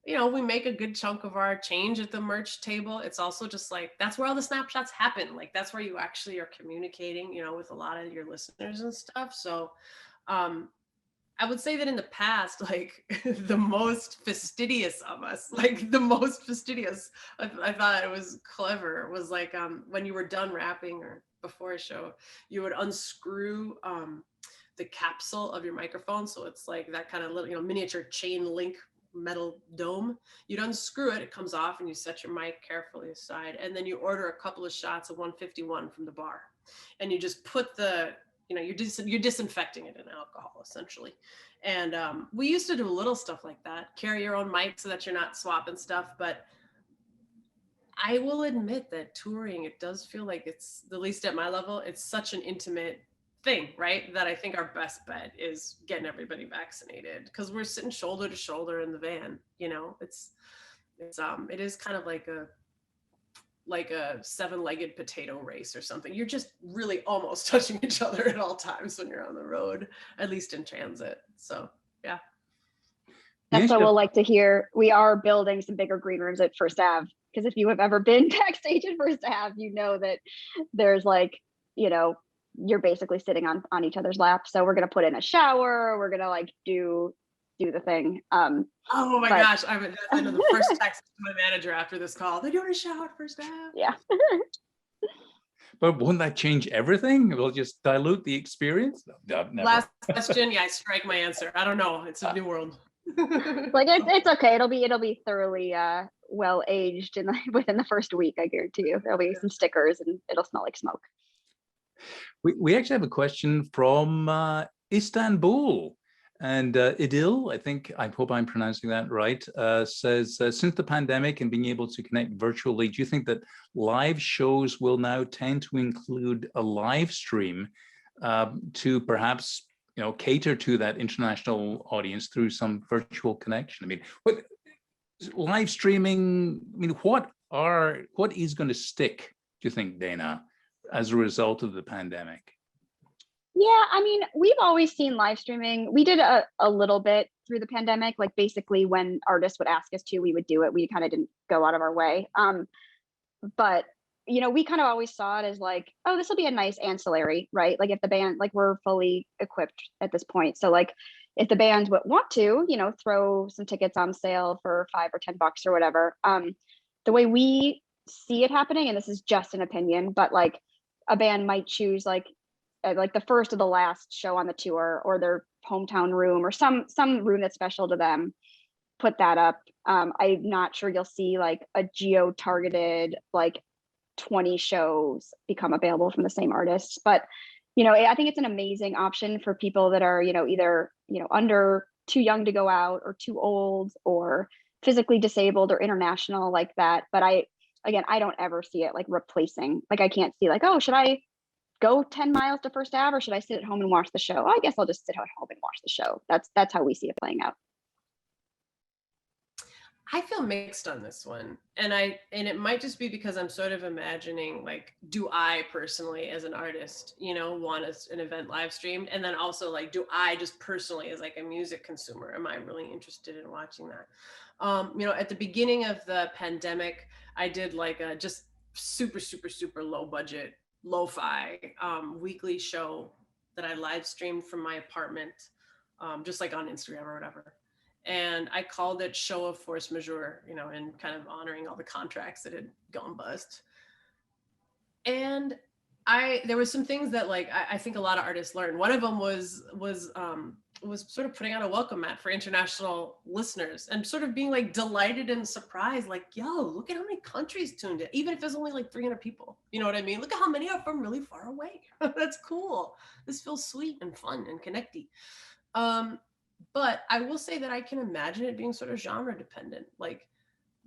we make a good chunk of our change at the merch table. It's also just like, that's where all the snapshots happen. Like, that's where you actually are communicating, with a lot of your listeners and stuff. So, I would say that in the past, like the most fastidious of us, I thought it was clever, was like when you were done rapping or before a show, you would unscrew the capsule of your microphone. So it's like that kind of little, miniature chain link metal dome. You'd unscrew it, it comes off, and you set your mic carefully aside. And then you order a couple of shots of 151 from the bar. And you just put you're disinfecting it in alcohol, essentially. And we used to do a little stuff like that, carry your own mic so that you're not swapping stuff. But I will admit that touring, it does feel like it's, at least at my level, it's such an intimate thing, right? That I think our best bet is getting everybody vaccinated, because we're sitting shoulder to shoulder in the van. It is kind of like a 7-legged potato race or something. You're just really almost touching each other at all times when you're on the road, at least in transit. So, yeah. That's what we'll like to hear. We are building some bigger green rooms at First Ave, because if you have ever been backstage at First Ave, you know that there's you're basically sitting on each other's lap. So we're going to put in a shower. We're going to do the thing. Oh my gosh. I know the first text to my manager after this call, they're doing a shower at First Ave. Yeah. But won't that change everything? It will just dilute the experience? No, never. Last question. Yeah, I strike my answer. I don't know. It's a new world. It's okay. It'll be thoroughly well aged within the first week. I guarantee you. There'll be some stickers and it'll smell like smoke. We actually have a question from Istanbul. And Idil, I hope I'm pronouncing that right, says, since the pandemic and being able to connect virtually, do you think that live shows will now tend to include a live stream to perhaps, cater to that international audience through some virtual connection? I mean, what live streaming, what is going to stick, do you think, Dayna, as a result of the pandemic? Yeah, I mean, we've always seen live streaming. We did a little bit through the pandemic, like basically when artists would ask us to, we would do it. We kind of didn't go out of our way. But we kind of always saw it as like, oh, this will be a nice ancillary, right? Like if the band, like we're fully equipped at this point. So like if the band would want to, throw some tickets on sale for $5 or $10 or whatever. The way we see it happening, and this is just an opinion, but like a band might choose like the first or the last show on the tour, or their hometown room, or some room that's special to them, put that up. I'm not sure you'll see like a geo-targeted like 20 shows become available from the same artists, but I think it's an amazing option for people that are either under too young to go out, or too old, or physically disabled, or international like that. But I don't ever see it like replacing, like I can't see like, oh, should I go 10 miles to First Ave, or should I sit at home and watch the show? I guess I'll just sit at home and watch the show. That's how we see it playing out. I feel mixed on this one. And it might just be because I'm sort of imagining, like, do I personally as an artist, want an event live streamed? And then also like, do I just personally as like a music consumer, am I really interested in watching that? At the beginning of the pandemic, I did like a just super, super, super low budget, lo-fi weekly show that I live streamed from my apartment, just like on Instagram or whatever. And I called it Show of Force Majeure, and kind of honoring all the contracts that had gone bust. And there was some things that like I think a lot of artists learned. One of them was sort of putting out a welcome mat for international listeners, and sort of being like delighted and surprised, like, yo, look at how many countries tuned in, even if it's only like 300 people. You know what I mean? Look at how many are from really far away. That's cool. This feels sweet and fun and connecty. But I will say that I can imagine it being sort of genre dependent. Like,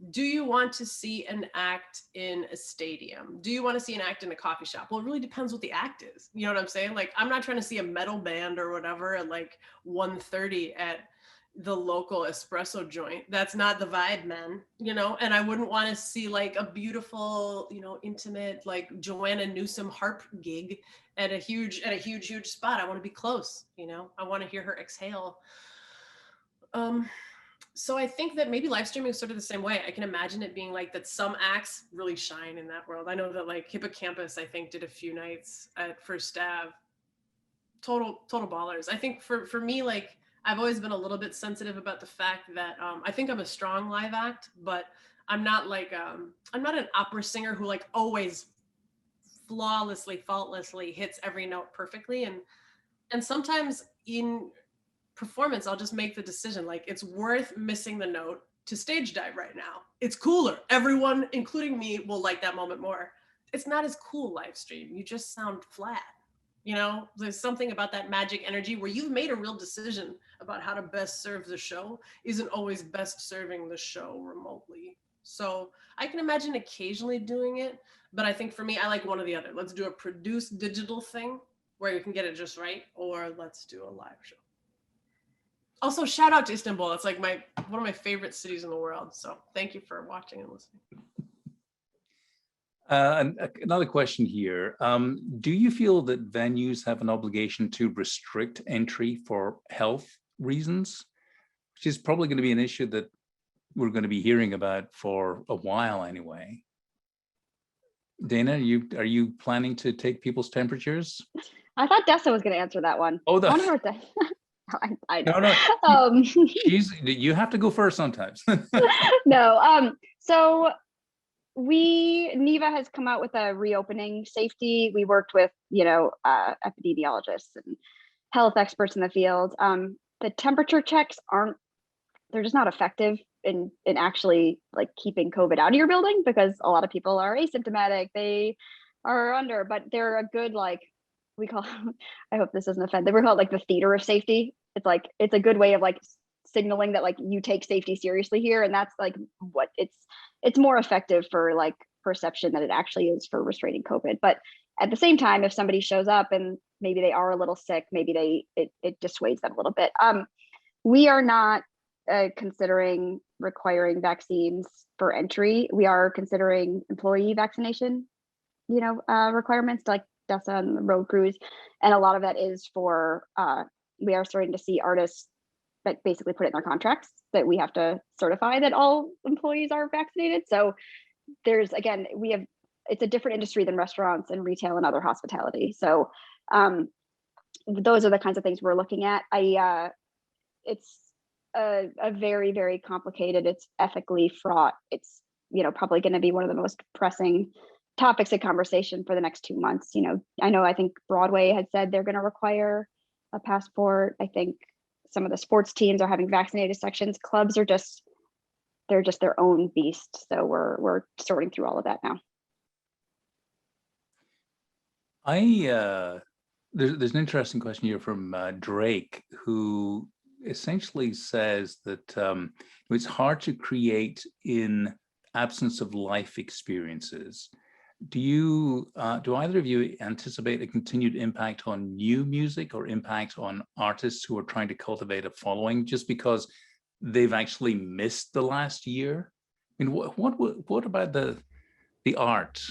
do you want to see an act in a stadium? Do you want to see an act in a coffee shop? Well, it really depends what the act is. You know what I'm saying? Like, I'm not trying to see a metal band or whatever at like 1:30 at the local espresso joint. That's not the vibe, man. And I wouldn't want to see like a beautiful, intimate, like Joanna Newsom harp gig at a huge spot. I want to be close. I want to hear her exhale. So I think that maybe live streaming is sort of the same way. I can imagine it being like that some acts really shine in that world. I know that like Hippocampus, I think, did a few nights at First Ave. Total ballers. I think for me, like, I've always been a little bit sensitive about the fact that I think I'm a strong live act, but I'm not like, I'm not an opera singer who like always flawlessly, faultlessly hits every note perfectly. And sometimes in performance, I'll just make the decision, like, it's worth missing the note to stage dive right now. It's cooler. Everyone, including me, will like that moment more. It's not as cool live stream. You just sound flat. There's something about that magic energy where you've made a real decision about how to best serve the show isn't always best serving the show remotely. So I can imagine occasionally doing it, but I think for me, I like one or the other. Let's do a produced digital thing where you can get it just right, or let's do a live show. Also, shout out to Istanbul. It's like one of my favorite cities in the world. So thank you for watching and listening. Another question here. Do you feel that venues have an obligation to restrict entry for health reasons, which is probably going to be an issue that we're going to be hearing about for a while anyway? Dayna, are you planning to take people's temperatures? I thought Dessa was going to answer that one. Oh, I wonder what I know. No. You have to go first sometimes. No. So NIVA has come out with a reopening safety. We worked with, epidemiologists and health experts in the field. The temperature checks they're just not effective in actually like keeping COVID out of your building, because a lot of people are asymptomatic. They are but they're a good, like, I hope this doesn't offend, they were called like the theater of safety. it's a good way of like signaling that like you take safety seriously here. And that's like what it's more effective for like perception than it actually is for restraining COVID. But at the same time, if somebody shows up and maybe they are a little sick, maybe it dissuades them a little bit. We are not considering requiring vaccines for entry. We are considering employee vaccination, requirements like Dessa and the road crews. And a lot of that is for, we are starting to see artists that basically put it in their contracts that we have to certify that all employees are vaccinated. So there's, again, it's a different industry than restaurants and retail and other hospitality. So those are the kinds of things we're looking at. It's a very, very complicated, it's ethically fraught. It's, probably going to be one of the most pressing topics of conversation for the next 2 months. I think Broadway had said they're going to require a passport. I think some of the sports teams are having vaccinated sections. Clubs are they're just their own beast. So we're sorting through all of that now. There's an interesting question here from Drake, who essentially says that it's hard to create in absence of life experiences. Do either of you anticipate a continued impact on new music or impact on artists who are trying to cultivate a following just because they've actually missed the last year? I mean, what about the art?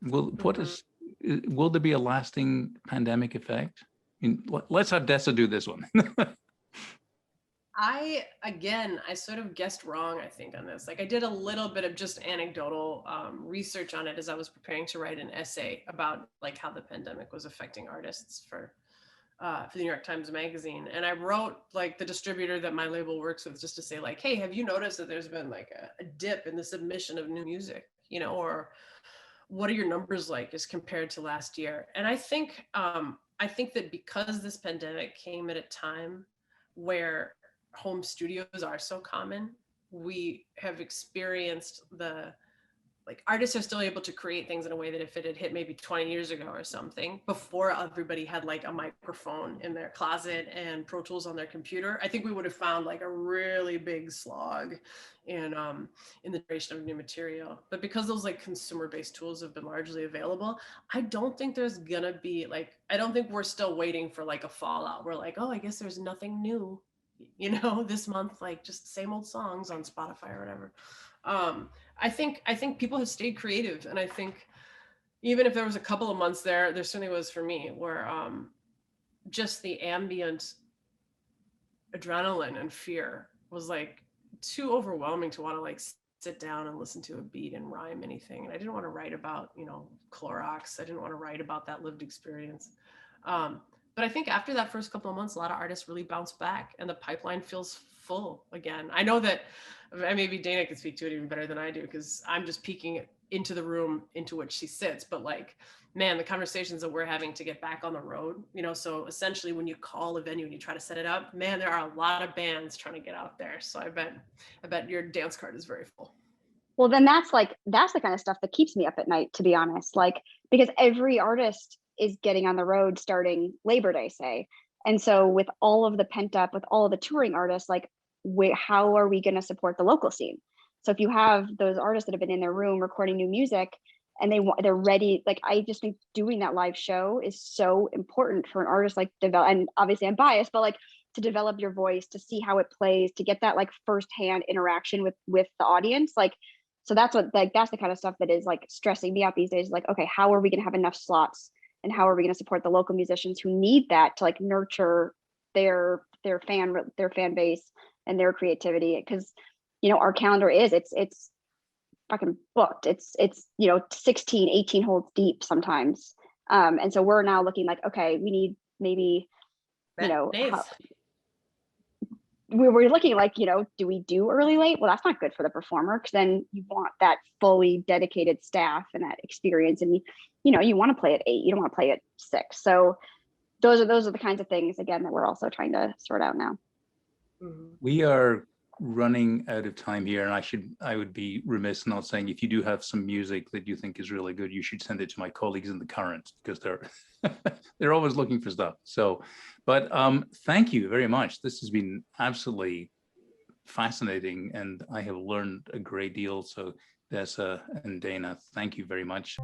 Will there be a lasting pandemic effect? I mean, let's have Dessa do this one. I sort of guessed wrong, I think, on this. Like, I did a little bit of just anecdotal research on it as I was preparing to write an essay about like how the pandemic was affecting artists for the New York Times Magazine. And I wrote like the distributor that my label works with just to say like, hey, have you noticed that there's been like a dip in the submission of new music, or what are your numbers like as compared to last year? And I think that because this pandemic came at a time where home studios are so common, we have experienced artists are still able to create things in a way that if it had hit maybe 20 years ago or something, before everybody had like a microphone in their closet and Pro Tools on their computer, I think we would have found like a really big slog in the creation of new material. But because those like consumer-based tools have been largely available, I don't think there's gonna be I don't think we're still waiting for like a fallout. We're like, oh, I guess there's nothing new, this month, like just same old songs on Spotify or whatever. I think people have stayed creative, and I think even if there was a couple of months there certainly was for me where just the ambient adrenaline and fear was like too overwhelming to want to like sit down and listen to a beat and rhyme anything. And I didn't want to write about Clorox. I didn't want to write about that lived experience. But I think after that first couple of months, a lot of artists really bounced back and the pipeline feels full again. I know that maybe Dayna can speak to it even better than I do because I'm just peeking into the room into which she sits. But like, man, the conversations that we're having to get back on the road, so essentially when you call a venue and you try to set it up, man, there are a lot of bands trying to get out there. So I bet your dance card is very full. Well, then that's the kind of stuff that keeps me up at night, to be honest, because every artist is getting on the road starting Labor Day, say. And so with all of the pent up, with all of the touring artists, how are we going to support the local scene? So if you have those artists that have been in their room recording new music and they're ready, I just think doing that live show is so important for an artist and obviously I'm biased, but to develop your voice, to see how it plays, to get that firsthand interaction with the audience. So that's that's the kind of stuff that is stressing me out these days. Okay, how are we going to have enough slots? And how are we going to support the local musicians who need that to nurture their fan base and their creativity? Because our calendar it's fucking booked. It's 16, 18 holes deep sometimes. And so we're now looking okay, we need maybe we're looking do we do early late? Well, that's not good for the performer because then you want that fully dedicated staff and that experience, and you want to play at 8, you don't want to play at 6. So those are the kinds of things again that we're also trying to sort out now. We are running out of time here, and I would be remiss not saying, if you do have some music that you think is really good, you should send it to my colleagues in the Current, because they're always looking for stuff. So, but thank you very much. This has been absolutely fascinating, and I have learned a great deal. So Dessa and Dayna, thank you very much.